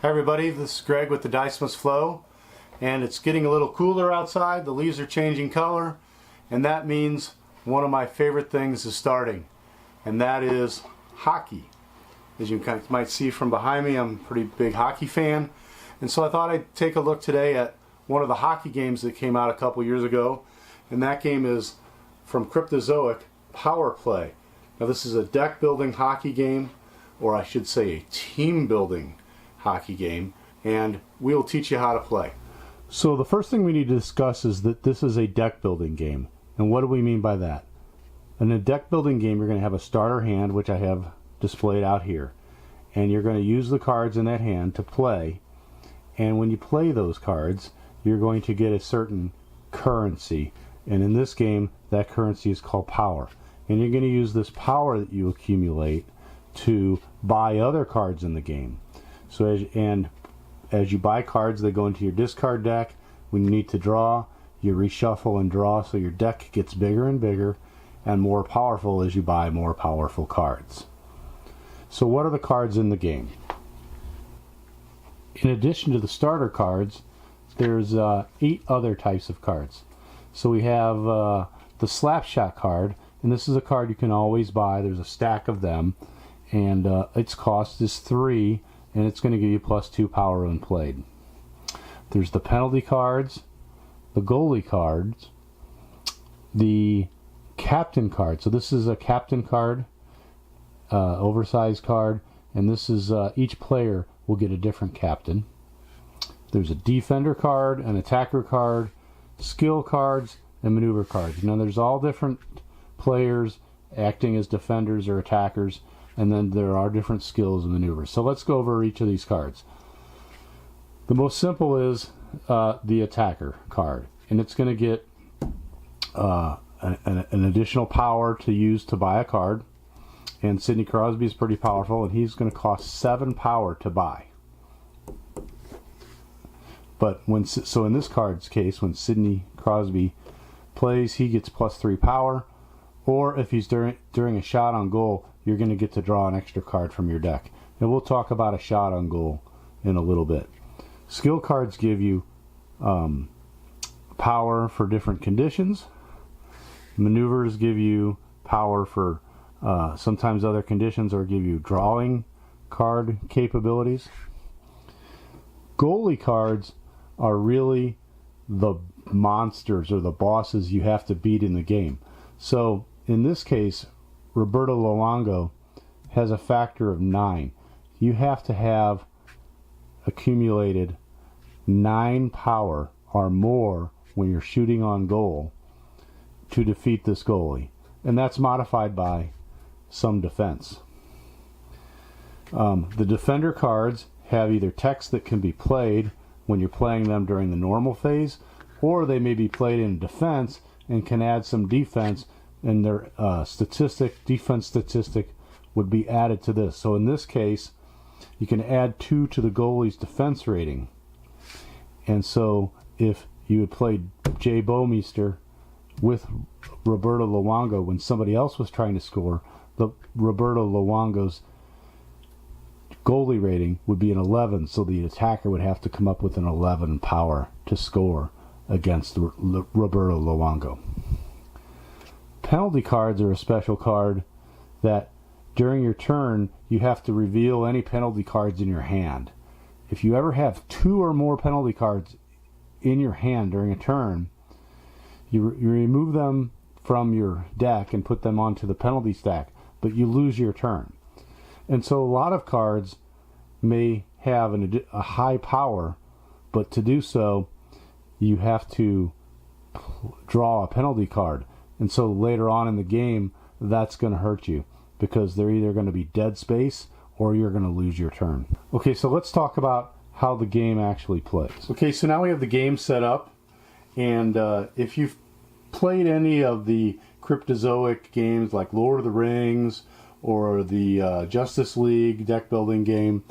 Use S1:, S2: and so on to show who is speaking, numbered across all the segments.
S1: Hi everybody, this is Greg with the Dice Must Flow, and it's getting a little cooler outside. The leaves are changing color, and that means one of my favorite things is starting, and that is hockey. As you might see from behind me, I'm a pretty big hockey fan, and so I thought I'd take a look today at one of the hockey games that came out a couple years ago, and that game is from Cryptozoic, Power Play. Now this is a deck building hockey game, or I should say a team building hockey game, and we'll teach you how to play. So the first thing we need to discuss is that this is a deck building game. And what do we mean by that? In a deck building game, you're going to have a starter hand, which I have displayed out here, and you're going to use the cards in that hand to play, and when you play those cards you're going to get a certain currency, and in this game that currency is called power, and you're going to use this power that you accumulate to buy other cards in the game. So as you buy cards, they go into your discard deck. When you need to draw, you reshuffle and draw, so your deck gets bigger and bigger and more powerful as you buy more powerful cards. So what are the cards in the game? In addition to the starter cards, there's 8 other types of cards. So we have the Slapshot card, and this is a card you can always buy. There's a stack of them, and its cost is 3, and it's going to give you +2 power when played. There's the penalty cards, the goalie cards, the captain card. So this is a captain card, oversized card, and this is each player will get a different captain. There's a defender card, an attacker card, skill cards, and maneuver cards. Now there's all different players acting as defenders or attackers, and then there are different skills and maneuvers. So let's go over each of these cards. The most simple is the attacker card, and it's going to get an additional power to use to buy a card. And Sidney Crosby is pretty powerful, and he's going to cost 7 power to buy. But so in this card's case, when Sidney Crosby plays, he gets +3 power, or if he's during a shot on goal, you're going to get to draw an extra card from your deck. And we'll talk about a shot on goal in a little bit. Skill cards give you power for different conditions. Maneuvers give you power for sometimes other conditions, or give you drawing card capabilities. Goalie cards are really the monsters or the bosses you have to beat in the game. So in this case, Roberto Luongo has a factor of 9. You have to have accumulated 9 power or more when you're shooting on goal to defeat this goalie, and that's modified by some defense. The defender cards have either text that can be played when you're playing them during the normal phase, or they may be played in defense and can add some defense, and their defense statistic would be added to this. So in this case, you can add 2 to the goalie's defense rating. And so if you had played Jay Bouwmeester with Roberto Luongo when somebody else was trying to score, the Roberto Luongo's goalie rating would be an 11, so the attacker would have to come up with an 11 power to score against Roberto Luongo. Penalty cards are a special card that during your turn you have to reveal any penalty cards in your hand. If you ever have 2 or more penalty cards in your hand during a turn, you remove them from your deck and put them onto the penalty stack, but you lose your turn. And so a lot of cards may have a high power, but to do so you have to draw a penalty card. And so later on in the game, that's going to hurt you, because they're either going to be dead space or you're going to lose your turn. Okay, so let's talk about how the game actually plays. Okay, so now we have the game set up, and if you've played any of the Cryptozoic games like Lord of the Rings or the Justice League deck building game,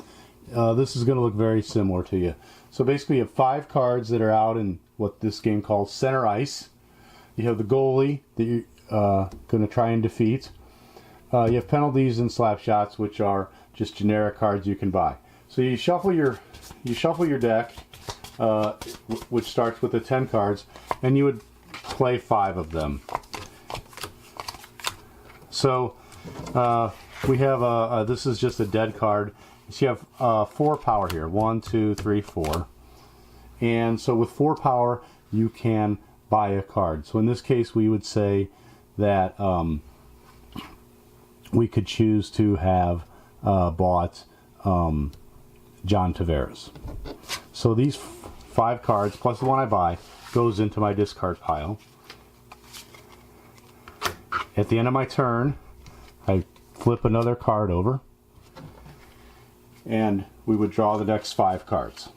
S1: this is going to look very similar to you. So basically you have 5 cards that are out in what this game calls center ice. You have the goalie that you're going to try and defeat. You have penalties and slap shots, which are just generic cards you can buy. So you shuffle your deck, which starts with the 10 cards, and you would play 5 of them. So we have this is just a dead card. So you have 4 power here. 1, 2, 3, 4. And so with 4 power, you can buy a card. So in this case, we would say that we could choose to have bought John Tavares. So these 5 cards, plus the one I buy, goes into my discard pile. At the end of my turn, I flip another card over, and we would draw the next 5 cards.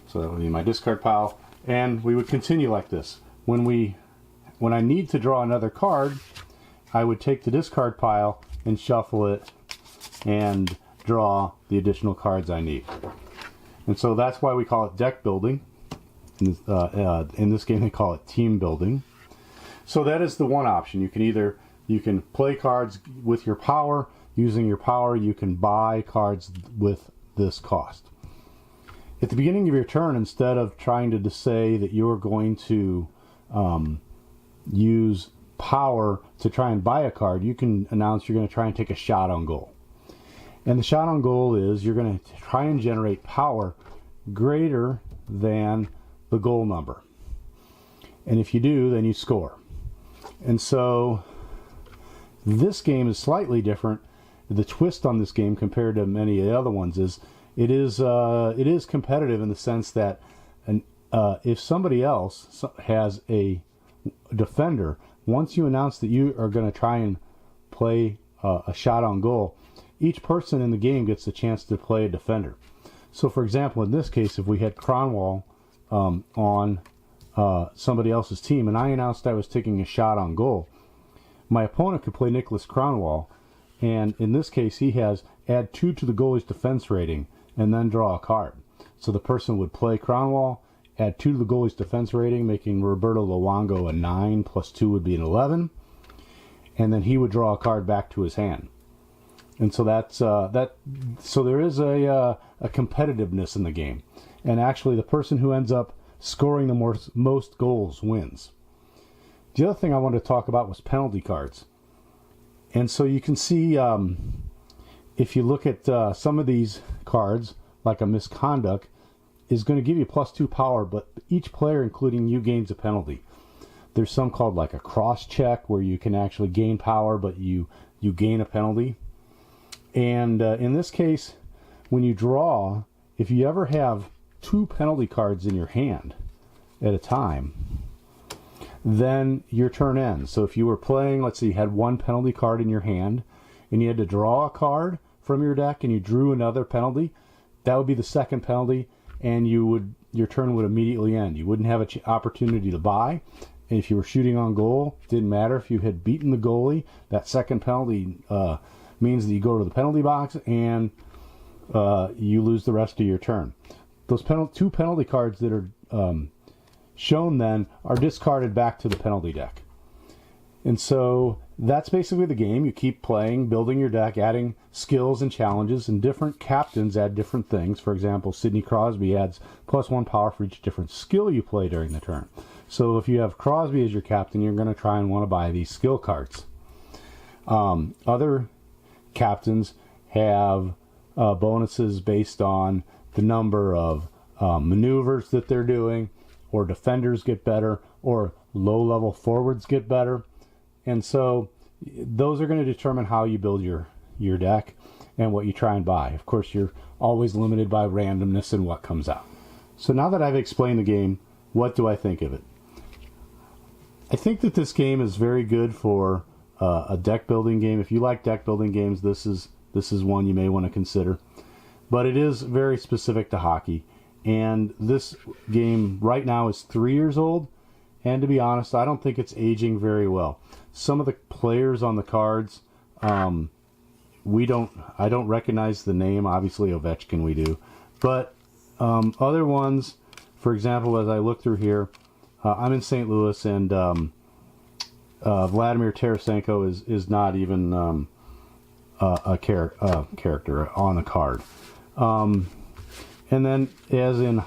S1: So that would be my discard pile, and we would continue like this. When I need to draw another card, I would take the discard pile and shuffle it and draw the additional cards I need. And so that's why we call it deck building. In this game they call it team building. So that is the one option. You can play cards with your power. Using your power, you can buy cards with this cost. At the beginning of your turn, instead of trying to say that you're going to use power to try and buy a card, you can announce you're going to try and take a shot on goal. And the shot on goal is you're going to try and generate power greater than the goal number. And if you do, then you score. And so this game is slightly different. The twist on this game compared to many of the other ones is it is competitive in the sense that if somebody else has a defender, once you announce that you are going to try and play a shot on goal, each person in the game gets the chance to play a defender. So for example, in this case, if we had Cronwall on somebody else's team and I announced I was taking a shot on goal, my opponent could play Nicholas Cronwall, and in this case he has add 2 to the goalie's defense rating and then draw a card. So the person would play Cronwall, add 2 to the goalie's defense rating, making Roberto Luongo a 9, plus 2 would be an 11, and then he would draw a card back to his hand. And so that's so there is a competitiveness in the game, and actually the person who ends up scoring the most goals wins. The other thing I wanted to talk about was penalty cards. And so you can see if you look at some of these cards, like a misconduct, is going to give you +2 power, but each player, including you, gains a penalty. There's some called like a cross check, where you can actually gain power, but you gain a penalty. And in this case, when you draw, if you ever have 2 penalty cards in your hand at a time, then your turn ends. So if you were playing, let's say you had 1 penalty card in your hand, and you had to draw a card from your deck, and you drew another penalty, that would be the second penalty, and your turn would immediately end. You wouldn't have an opportunity to buy. And if you were shooting on goal, didn't matter if you had beaten the goalie. That second penalty means that you go to the penalty box and you lose the rest of your turn. Those 2 penalty cards that are shown then are discarded back to the penalty deck. And so that's basically the game. You keep playing, building your deck, adding skills and challenges, and different captains add different things. For example, Sidney Crosby adds +1 power for each different skill you play during the turn. So if you have Crosby as your captain, you're going to try and want to buy these skill cards. Other captains have bonuses based on the number of maneuvers that they're doing, or defenders get better, or low-level forwards get better. And so those are going to determine how you build your deck and what you try and buy. Of course, you're always limited by randomness and what comes out. So now that I've explained the game, what do I think of it? I think that this game is very good for a deck building game. If you like deck building games, this is one you may want to consider. But it is very specific to hockey. And this game right now is 3 years old. And to be honest, I don't think it's aging very well. Some of the players on the cards, I don't recognize the name. Obviously, Ovechkin we do. But other ones, for example, as I look through here, I'm in St. Louis, and Vladimir Tarasenko is not even a character on the card. And then, as in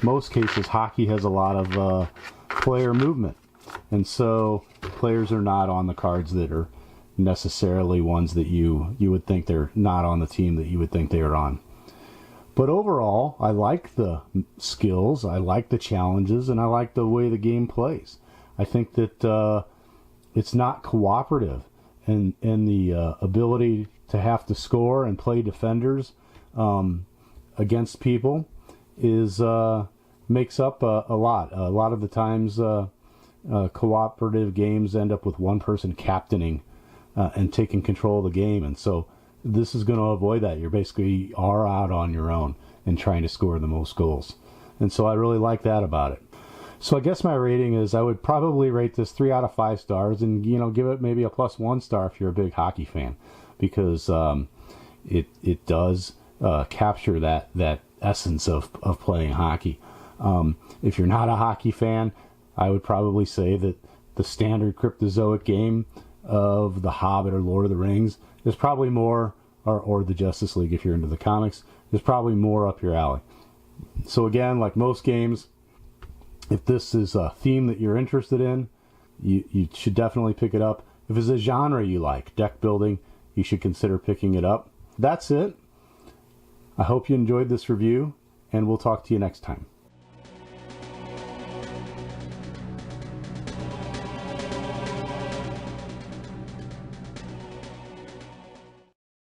S1: most cases, hockey has a lot of player movement. And so players are not on the cards that are necessarily ones that you would think they're not on the team that you would think they are on. But overall, I like the skills, I like the challenges, and I like the way the game plays. I think that it's not cooperative, and the ability to have to score and play defenders against people is makes up a lot. A lot of the times, cooperative games end up with one person captaining and taking control of the game, and so this is going to avoid that. You're basically are out on your own and trying to score the most goals, and so I really like that about it. So I guess my rating is I would probably rate this 3 out of 5 stars, and give it maybe a +1 star if you're a big hockey fan, because it does capture that essence of playing hockey. If you're not a hockey fan, I would probably say that the standard Cryptozoic game of The Hobbit or Lord of the Rings is probably more, or the Justice League if you're into the comics, is probably more up your alley. So again, like most games, if this is a theme that you're interested in, you should definitely pick it up. If it's a genre you like, deck building, you should consider picking it up. That's it. I hope you enjoyed this review, and we'll talk to you next time.